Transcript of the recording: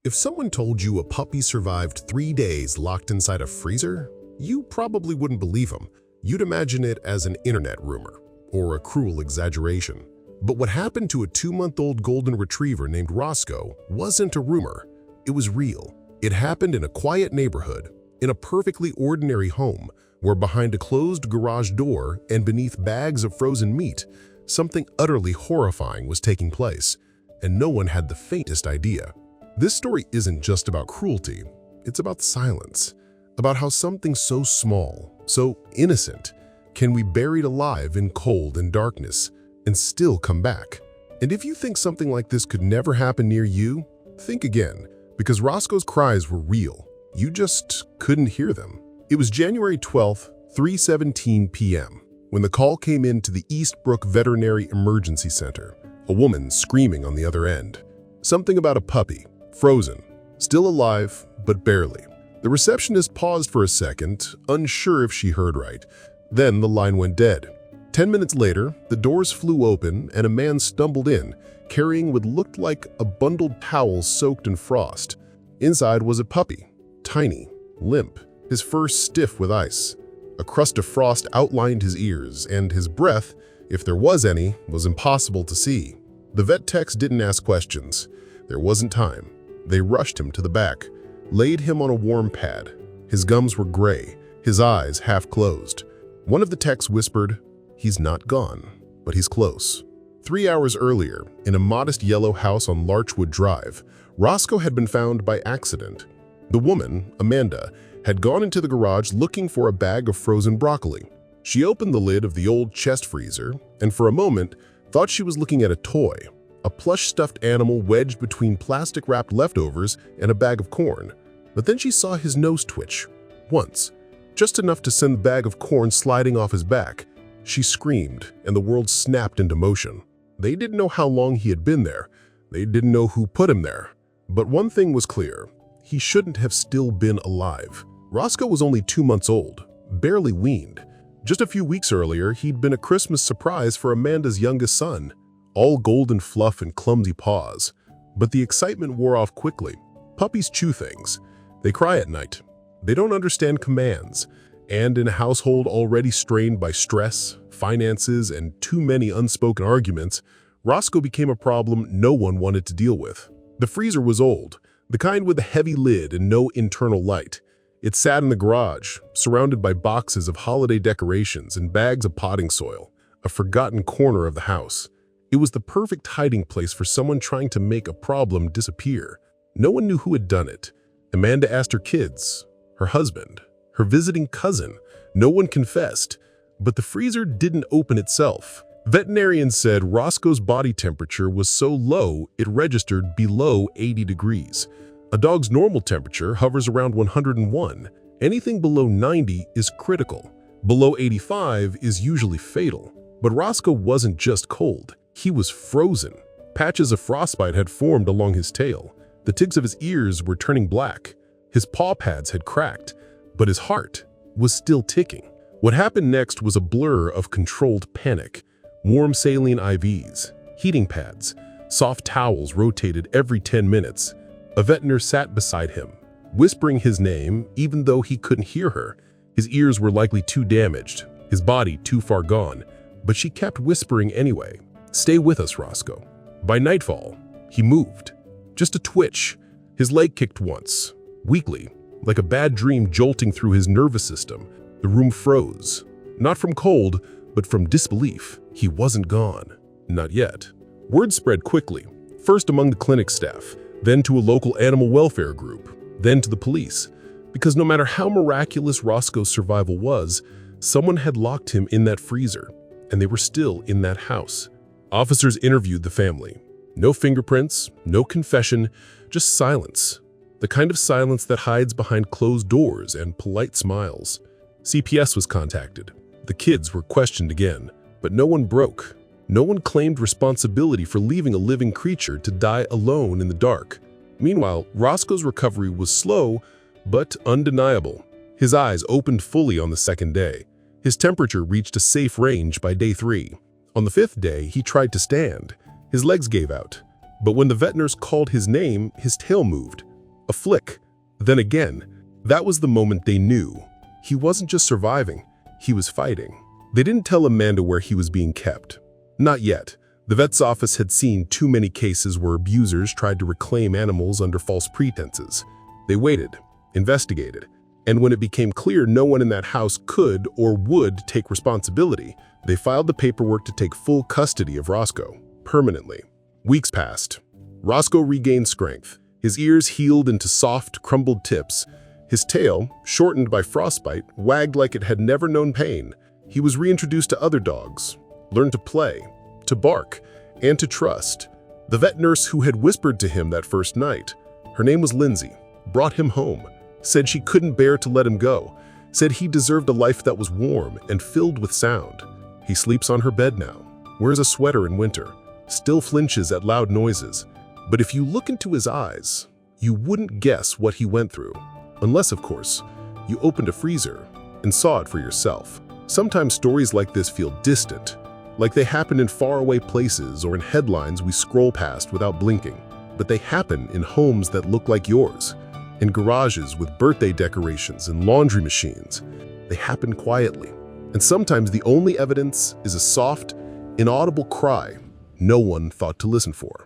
If someone told you a puppy survived 3 days locked inside a freezer, you probably wouldn't believe them. You'd imagine it as an internet rumor or a cruel exaggeration. But what happened to a 2-month-old golden retriever named Roscoe wasn't a rumor. It was real. It happened in a quiet neighborhood, in a perfectly ordinary home, where behind a closed garage door and beneath bags of frozen meat, something utterly horrifying was taking place, and no one had the faintest idea. This story isn't just about cruelty, it's about silence, about how something so small, so innocent, can be buried alive in cold and darkness and still come back. And if you think something like this could never happen near you, think again, because Roscoe's cries were real. You just couldn't hear them. It was January 12th, 3:17 p.m., when the call came in to the Eastbrook Veterinary Emergency Center, a woman screaming on the other end. Something about a puppy, frozen, still alive, but barely. The receptionist paused for a second, unsure if she heard right. Then the line went dead. 10 minutes later, the doors flew open and a man stumbled in, carrying what looked like a bundled towel soaked in frost. Inside was a puppy, tiny, limp, his fur stiff with ice. A crust of frost outlined his ears, and his breath, if there was any, was impossible to see. The vet techs didn't ask questions. There wasn't time. They rushed him to the back, laid him on a warm pad. His gums were gray, his eyes half closed. One of the techs whispered, "He's not gone, but he's close." 3 hours earlier, in a modest yellow house on Larchwood Drive, Roscoe had been found by accident. The woman, Amanda, had gone into the garage looking for a bag of frozen broccoli. She opened the lid of the old chest freezer and for a moment thought she was looking at a toy, a plush stuffed animal wedged between plastic-wrapped leftovers and a bag of corn. But then she saw his nose twitch, once, just enough to send the bag of corn sliding off his back. She screamed, and the world snapped into motion. They didn't know how long he had been there. They didn't know who put him there. But one thing was clear. He shouldn't have still been alive. Roscoe was only 2 months old, barely weaned. Just a few weeks earlier, he'd been a Christmas surprise for Amanda's youngest son, all golden fluff and clumsy paws. But the excitement wore off quickly. Puppies chew things. They cry at night. They don't understand commands. And in a household already strained by stress, finances, and too many unspoken arguments, Roscoe became a problem no one wanted to deal with. The freezer was old, the kind with a heavy lid and no internal light. It sat in the garage, surrounded by boxes of holiday decorations and bags of potting soil, a forgotten corner of the house. It was the perfect hiding place for someone trying to make a problem disappear. No one knew who had done it. Amanda asked her kids, her husband, her visiting cousin. No one confessed, but the freezer didn't open itself. Veterinarians said Roscoe's body temperature was so low it registered below 80 degrees. A dog's normal temperature hovers around 101. Anything below 90 is critical. Below 85 is usually fatal. But Roscoe wasn't just cold. He was frozen. Patches of frostbite had formed along his tail. The tips of his ears were turning black. His paw pads had cracked, but his heart was still ticking. What happened next was a blur of controlled panic. Warm saline IVs, heating pads, soft towels rotated every 10 minutes. A vet nurse sat beside him, whispering his name even though he couldn't hear her. His ears were likely too damaged, his body too far gone, but she kept whispering anyway. "Stay with us, Roscoe." By nightfall, he moved. Just a twitch. His leg kicked once, weakly, like a bad dream jolting through his nervous system. The room froze, not from cold, but from disbelief. He wasn't gone. Not yet. Word spread quickly, first among the clinic staff, then to a local animal welfare group, then to the police. Because no matter how miraculous Roscoe's survival was, someone had locked him in that freezer, and they were still in that house. Officers interviewed the family. No fingerprints, no confession, just silence. The kind of silence that hides behind closed doors and polite smiles. CPS was contacted. The kids were questioned again, but no one broke. No one claimed responsibility for leaving a living creature to die alone in the dark. Meanwhile, Roscoe's recovery was slow, but undeniable. His eyes opened fully on the second day. His temperature reached a safe range by day 3. On the 5th day, he tried to stand. His legs gave out. But when the vet nurse called his name, his tail moved. a flick. Then again, that was the moment they knew. He wasn't just surviving, he was fighting. They didn't tell Amanda where he was being kept. Not yet. The vet's office had seen too many cases where abusers tried to reclaim animals under false pretenses. They waited, investigated, and when it became clear no one in that house could or would take responsibility, they filed the paperwork to take full custody of Roscoe, permanently. Weeks passed. Roscoe regained strength. His ears healed into soft, crumbled tips. His tail, shortened by frostbite, wagged like it had never known pain. He was reintroduced to other dogs, learned to play, to bark, and to trust. The vet nurse who had whispered to him that first night, her name was Lindsay, brought him home, said she couldn't bear to let him go, said he deserved a life that was warm and filled with sound. He sleeps on her bed now, wears a sweater in winter, still flinches at loud noises. But if you look into his eyes, you wouldn't guess what he went through. Unless, of course, you opened a freezer and saw it for yourself. Sometimes stories like this feel distant, like they happen in faraway places or in headlines we scroll past without blinking. But they happen in homes that look like yours, in garages with birthday decorations and laundry machines. They happen quietly. And sometimes the only evidence is a soft, inaudible cry no one thought to listen for.